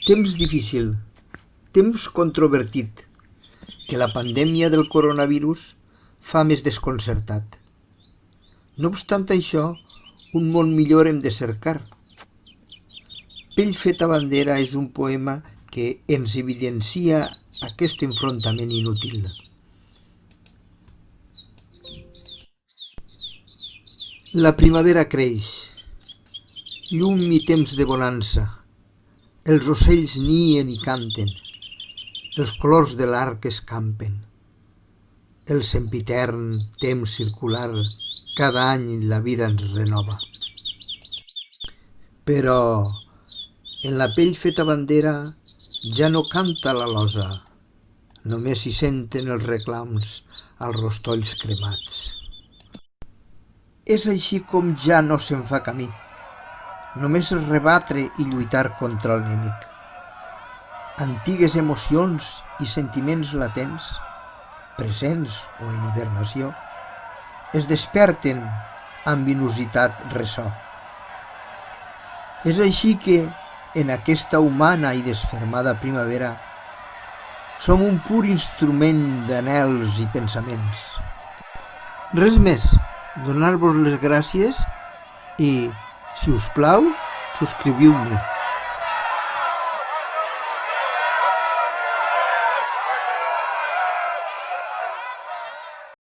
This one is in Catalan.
Temps difícil, temps controvertit, que la pandèmia del coronavirus fa més desconcertat. No obstant això, un món millor hem de cercar. Pell feta bandera és un poema que ens evidencia aquest enfrontament inútil. La primavera creix, llum i temps de bonança. Els ocells nien i canten, els colors de l'arc escampen. El sempitern temps circular, cada any la vida ens renova. Però en la pell feta bandera ja no canta l'alosa, només s'hi senten els reclams als rostolls cremats. És així com ja no se'n fa camí, només rebatre i lluitar contra l'enemic. Antigues emocions i sentiments latents, presents o en hibernació, es desperten amb inusitat ressò. És així que, en aquesta humana i desfermada primavera, som un pur instrument d'anhels i pensaments. Res més, donar-vos les gràcies i, si us plau, subscriviu-me.